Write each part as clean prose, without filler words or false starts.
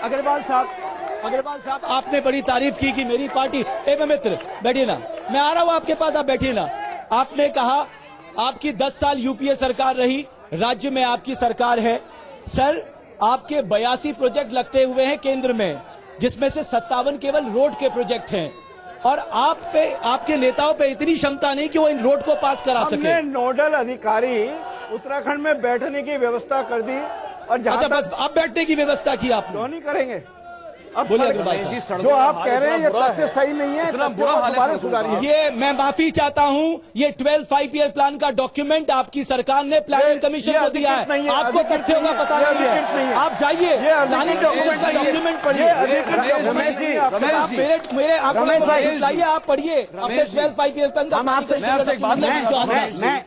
अग्रवाल साहब आपने बड़ी तारीफ की कि मेरी पार्टी, मित्र बैठिए ना, मैं आ रहा हूं आपके पास, आप बैठिए ना। आपने कहा आपकी 10 साल यूपीए सरकार रही, राज्य में आपकी सरकार है। सर, आपके 82 प्रोजेक्ट लगते हुए हैं केंद्र में, जिसमें से 57 केवल रोड के प्रोजेक्ट हैं, और आप पे, आपके नेताओं पे इतनी क्षमता नहीं कि वो इन रोड को पास करा सके। हमने नोडल अधिकारी उत्तराखंड में बैठने की व्यवस्था कर दी, और अच्छा, बस अब बैठने की व्यवस्था की आपने? क्यों नहीं करेंगे? अब बोलिए जो आप कह रहे हैं ये तथ्य सही नहीं है, इतना बुरा हाल है, सुधारिए। ये मैं माफी चाहता हूं, ये 12 5-ईयर प्लान का डॉक्यूमेंट आपकी सरकार ने प्लानिंग कमीशन को दिया है, आपको तथ्यों का पता नहीं है। आप जाइए, प्लानिंग डॉक्यूमेंट का डॉक्यूमेंट पढ़िए, मेरे लाइए, आप पढ़िए अपने 12 5-ईयर प्लान का।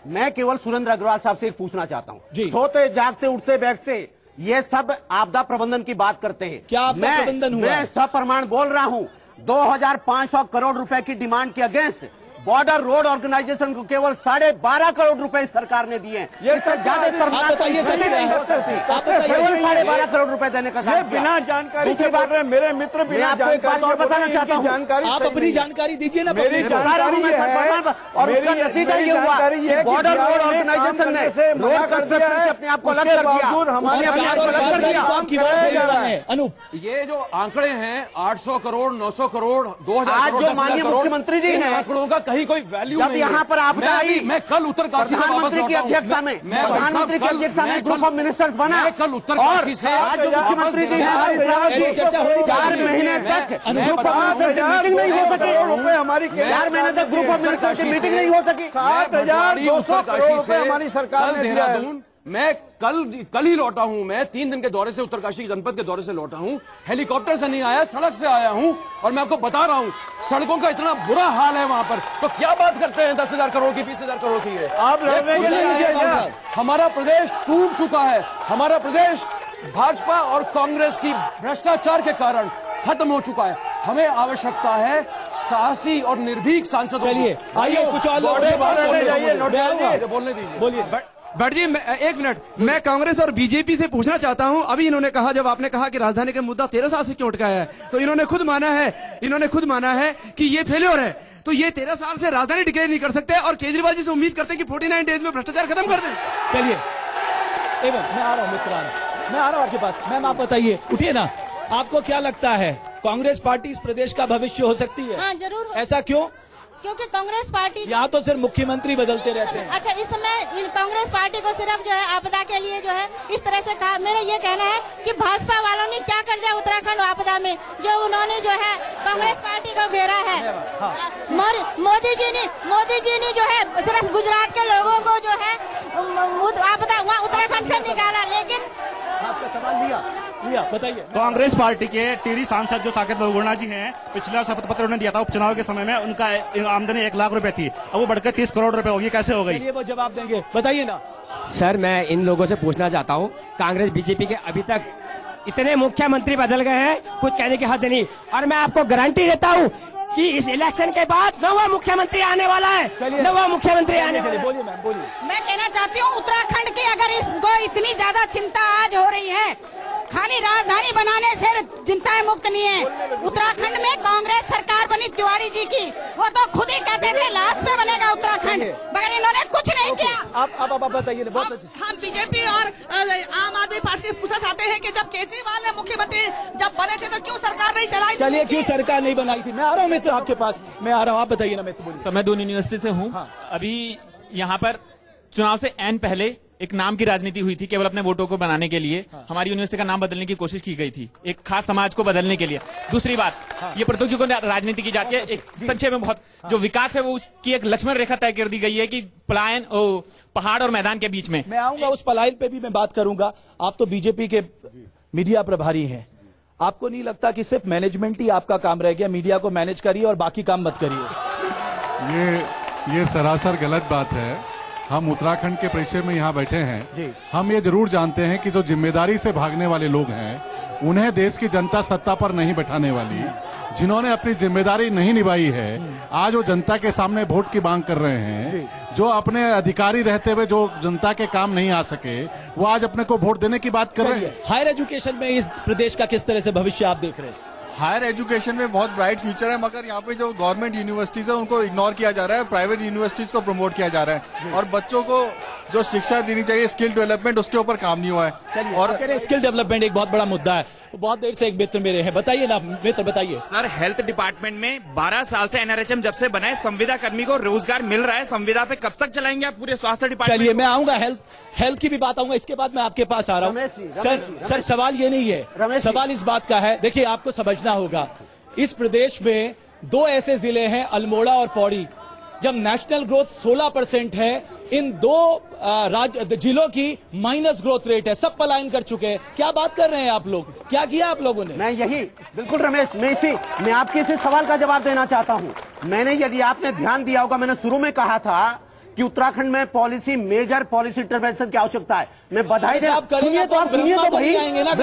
मैं केवल सुरेंद्र अग्रवाल साहब से एक पूछना चाहता हूं, जी। सोते जागते उठते बैठते ये सब आपदा प्रबंधन की बात करते हैं। क्या आपदा प्रबंधन हुआ? मैं सप्रमाण बोल रहा हूं, 2500 करोड़ रुपए की डिमांड के अगेंस्ट बॉर्डर रोड ऑर्गेनाइजेशन को केवल 12.5 करोड़ रुपए सरकार ने दिए हैं। ये ज्यादा केवल 12.5 करोड़ रुपए देने का काम बिना जानकारी के बात, मेरे मित्र बिना जानकारी और बताना चाहता हूँ, जानकारी आप अपनी जानकारी दीजिए ना। मेरी जानकारी और उसका नतीजा ये हुआ कि बॉर्डर रोड ऑर्गेनाइजेशन ने रोड कंस्ट्रक्शन से अपने आप को अलग कर दिया। अनूप, ये जो आंकड़े हैं 800 करोड़, 900 करोड़, 2000 आज करोड़, जो माननीय मुख्यमंत्री जी हैं, आंकड़ों का कहीं कोई वैल्यू जब नहीं। यहाँ पर आपदा आई, मैं कल उत्तरकाशी प्रधानमंत्री की अध्यक्षता में ग्रुप ऑफ मिनिस्टर्स बना, मैं कल उत्तरकाशी से आज जो मुख्यमंत्री जी हैं 4 महीने तक ग्रुप ऑफ मिनिस्टर्स की मीटिंग नहीं हो सकी। हमारी 4 महीने तक ग्रुप ऑफ मिनिस्टर्स की मीटिंग नहीं हो सकी। 7,200 करोड़ रुपए हमारी सरकार ने दिया है। मैं कल ही लौटा हूं। मैं 3 दिन के दौरे से, उत्तरकाशी जनपद के दौरे से लौटा हूं। हेलीकॉप्टर से नहीं आया, सड़क से आया हूं, और मैं आपको बता रहा हूं सड़कों का इतना बुरा हाल है वहां पर। तो क्या बात करते हैं 10,000 करोड़ की, 20,000 करोड़ की है। आप हमारा प्रदेश टूट चुका है। हमारा प्रदेश भाजपा और कांग्रेस की भ्रष्टाचार के कारण खत्म हो चुका है। हमें आवश्यकता है साहसी और निर्भीक सांसदों। चलिए आइए कुछ और बोलने दीजिए। बोलिए भट्ट जी, एक मिनट, मैं कांग्रेस और बीजेपी से पूछना चाहता हूं। अभी इन्होंने कहा, जब आपने कहा कि राजधानी का मुद्दा 13 साल से क्यों अटकाया है, तो इन्होंने खुद माना है कि ये फेल्योर है। तो ये 13 साल से राजधानी डिक्लेयर नहीं कर सकते, और केजरीवाल जी से उम्मीद करते हैं कि 49 डेज में भ्रष्टाचार खत्म कर दें। चलिए, मैं आ रहा हूं मित्र, मैं आ रहा हूं आपके पास। मैम आप बताइए, उठिए ना, आपको क्या लगता है कांग्रेस पार्टी इस प्रदेश का भविष्य हो सकती है? हाँ, जरूर। ऐसा क्यों? क्योंकि कांग्रेस पार्टी यहाँ तो सिर्फ मुख्यमंत्री बदलते रहते हैं। अच्छा, इस समय कांग्रेस पार्टी को सिर्फ जो है आपदा के लिए जो है इस तरह से कहा। मेरा ये कहना है कि भाजपा वालों ने क्या कर दिया उत्तराखंड आपदा में, जो उन्होंने जो है कांग्रेस पार्टी को घेरा है। मोदी जी ने जो है सिर्फ गुजरात के लोगों को जो है आपदा वहाँ उत्तराखंड से निकाला, लेकिन आपका सवाल लिया बताइए। कांग्रेस पार्टी के टिहरी सांसद जो साकेत बहुगुणा जी हैं, पिछला शपथ पत्र उन्होंने दिया था उपचुनाव के समय में, उनका आमदनी 1 लाख रुपए थी, अब वो बढ़कर 30 करोड़ रुपए होगी, कैसे हो गई? वो जवाब देंगे, बताइए ना। सर, मैं इन लोगों से पूछना चाहता हूं, कांग्रेस बीजेपी के अभी तक इतने मुख्यमंत्री बदल गए हैं, कुछ कहने की हद नहीं, और मैं आपको गारंटी देता हूं कि इस इलेक्शन के बाद नवा मुख्यमंत्री आने वाला है। नवा मुख्यमंत्री आने वाला है। बोलिए मैम, बोलिए। मैं कहना चाहती हूँ उत्तराखंड की अगर इसको इतनी ज्यादा चिंता आज हो रही है, खाली राजधानी बनाने से चिंताएं मुक्त नहीं है। उत्तराखंड में कांग्रेस सरकार बनी तिवारी जी की, वो तो खुद ही कहते थे लास्ट में बनेगा उत्तराखंड, मगर इन्होंने कुछ नहीं किया। आप बताइए। हम बीजेपी और आम आदमी पार्टी से पूछना चाहते हैं कि जब केजरीवाल ने मुख्यमंत्री जब बने थे तो क्यों सरकार नहीं चलाई? चलिए, क्यों सरकार नहीं बनाई थी? मैं आ रहा हूँ मित्र आपके पास, मैं आ रहा हूँ, आप बताइए ना मित्र। बोलिए। मैं दून यूनिवर्सिटी से हूँ। अभी यहाँ पर चुनाव से ऐन पहले एक नाम की राजनीति हुई थी, केवल अपने वोटों को बनाने के लिए। हमारी यूनिवर्सिटी का नाम बदलने की कोशिश की गई थी, एक खास समाज को बदलने के लिए। दूसरी बात, ये प्रतियोगियों को राजनीति की जाती है। एक संक्षेप में बहुत जो विकास है वो उसकी एक लक्ष्मण रेखा तय कर दी गई है कि पलायन पहाड़ और मैदान के बीच में। मैं आऊंगा, उस पलायन पे भी मैं बात करूंगा। आप तो बीजेपी के मीडिया प्रभारी हैं, आपको नहीं लगता कि सिर्फ मैनेजमेंट ही आपका काम रह गया? मीडिया को मैनेज करिए और बाकी काम मत करिए। ये सरासर गलत बात है। हम उत्तराखंड के परिचय में यहाँ बैठे हैं, हम ये जरूर जानते हैं कि जो जिम्मेदारी से भागने वाले लोग हैं उन्हें देश की जनता सत्ता पर नहीं बैठाने वाली। जिन्होंने अपनी जिम्मेदारी नहीं निभाई है, आज वो जनता के सामने वोट की मांग कर रहे हैं। जो अपने अधिकारी रहते हुए जो जनता के काम नहीं आ सके, वो आज अपने को वोट देने की बात कर रहे हैं। हायर एजुकेशन में इस प्रदेश का किस तरह से भविष्य आप देख रहे हैं? हायर एजुकेशन में बहुत ब्राइट फ्यूचर है, मगर यहाँ पे जो गवर्नमेंट यूनिवर्सिटीज है उनको इग्नोर किया जा रहा है, प्राइवेट यूनिवर्सिटीज को प्रमोट किया जा रहा है और बच्चों को जो शिक्षा देनी चाहिए, स्किल डेवलपमेंट, उसके ऊपर काम नहीं हुआ है। और स्किल डेवलपमेंट एक बहुत बड़ा मुद्दा है। बहुत देर से एक मित्र मेरे हैं, बताइए ना मित्र, बताइए। सर, हेल्थ डिपार्टमेंट में 12 साल से एनआरएचएम जब से बना है, संविदा कर्मी को रोजगार मिल रहा है। संविदा पे कब तक चलाएंगे आप पूरे स्वास्थ्य डिपार्टमेंट? चलिए मैं आऊंगा, हेल्थ की भी बात आऊंगा, इसके बाद मैं आपके पास आ रहा हूँ। सर सवाल ये नहीं है, सवाल इस बात का है, देखिए आपको समझना होगा, इस प्रदेश में 2 ऐसे जिले हैं, अल्मोड़ा और पौड़ी, जब नेशनल ग्रोथ 16% है, इन 2 जिलों की माइनस ग्रोथ रेट है, सब पलायन कर चुके हैं। क्या बात कर रहे हैं आप लोग? क्या किया आप लोगों ने? मैं यही बिल्कुल रमेश, मैं आपके इसी सवाल का जवाब देना चाहता हूं। मैंने, यदि आपने ध्यान दिया होगा, मैंने शुरू में कहा था कि उत्तराखंड में मेजर पॉलिसी इंटरवेंशन की आवश्यकता है। मैं बधाई दे, सुनिए तो भाई,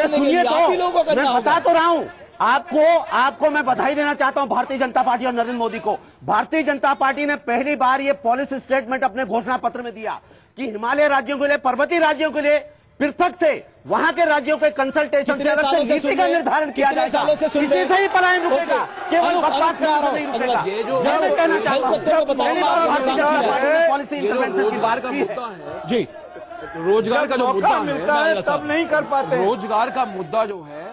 सुनिए तो, मैं बता तो रहा हूं आपको मैं बधाई देना चाहता हूं भारतीय जनता पार्टी और नरेंद्र मोदी को। भारतीय जनता पार्टी ने पहली बार ये पॉलिसी स्टेटमेंट अपने घोषणा पत्र में दिया कि हिमालय राज्यों के लिए, पर्वतीय राज्यों के लिए पृथक से, वहां के राज्यों के कंसल्टेशन से अलग से नीति का निर्धारण किया जाएगा। इसी से ही पलायन रुकेगा, केवल बकवास करने से नहीं रुकेगा। मैं कहना चाहता हूं, पहली बार भारतीय जनता पार्टी ने पॉलिसी इंटरवेंशन की बात की है। जी, रोजगार का जो मुद्दा मिलता है तब नहीं कर पाते। रोजगार का मुद्दा जो है,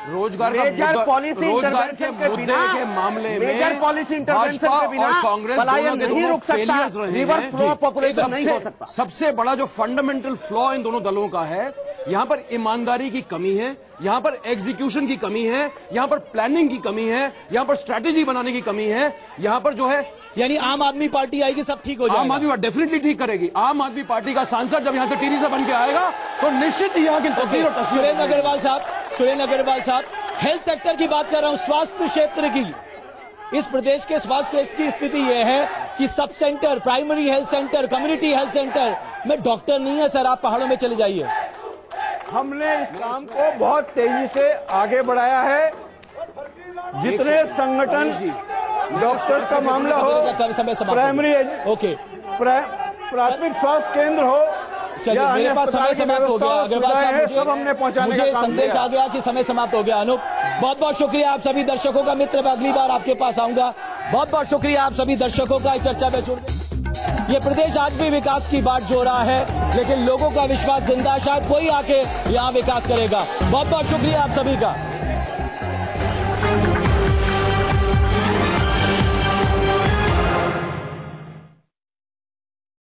रोजगार के मुद्दे के मामले में पॉलिसी इंटरवेंशन के बिना कांग्रेस पलायन नहीं रुक सकता, रिवर्स फ्लो ऑफ पॉपुलेशन नहीं हो सकता। सबसे बड़ा जो फंडामेंटल फ्लॉ इन दोनों दलों का है, यहां पर ईमानदारी की कमी है, यहां पर एग्जीक्यूशन की कमी है, यहां पर प्लानिंग की कमी है, यहां पर स्ट्रैटेजी बनाने की कमी है। यहां पर जो है, यानी आम आदमी पार्टी आएगी, सब ठीक हो जाएगा। आम आदमी पार्टी डेफिनेटली ठीक करेगी। आम आदमी पार्टी का सांसद जब यहां से टीरी से बन के आएगा तो निश्चित ही यहां की तस्वीर और तस्वीर। सुरेंद्र अग्रवाल साहब, हेल्थ सेक्टर की बात कर रहा हूं, स्वास्थ्य क्षेत्र की। इस प्रदेश के स्वास्थ्य की स्थिति यह है कि sub centre, primary health centre, community health centre में डॉक्टर नहीं है। सर, आप पहाड़ों में चले जाइए। हमने इस काम को बहुत तेजी से आगे बढ़ाया है। जितने संगठन, डॉक्टर का मामला हो, प्राइमरी, प्राथमिक स्वास्थ्य केंद्र हो, चलिए, मेरे पास समय समाप्त हो गया। अग्रवाल साहब, सब हमने पहुंचाने का काम संदेश आ गया कि समय समाप्त हो गया। अनूप, बहुत बहुत शुक्रिया आप सभी दर्शकों का। मित्र, मैं अगली बार आपके पास आऊंगा। बहुत बहुत शुक्रिया आप सभी दर्शकों का इस चर्चा में जुड़ने। ये प्रदेश आज भी विकास की बात जो रहा है, लेकिन लोगों का विश्वास जिंदा, शायद कोई आके यहाँ विकास करेगा। बहुत बहुत शुक्रिया आप सभी का।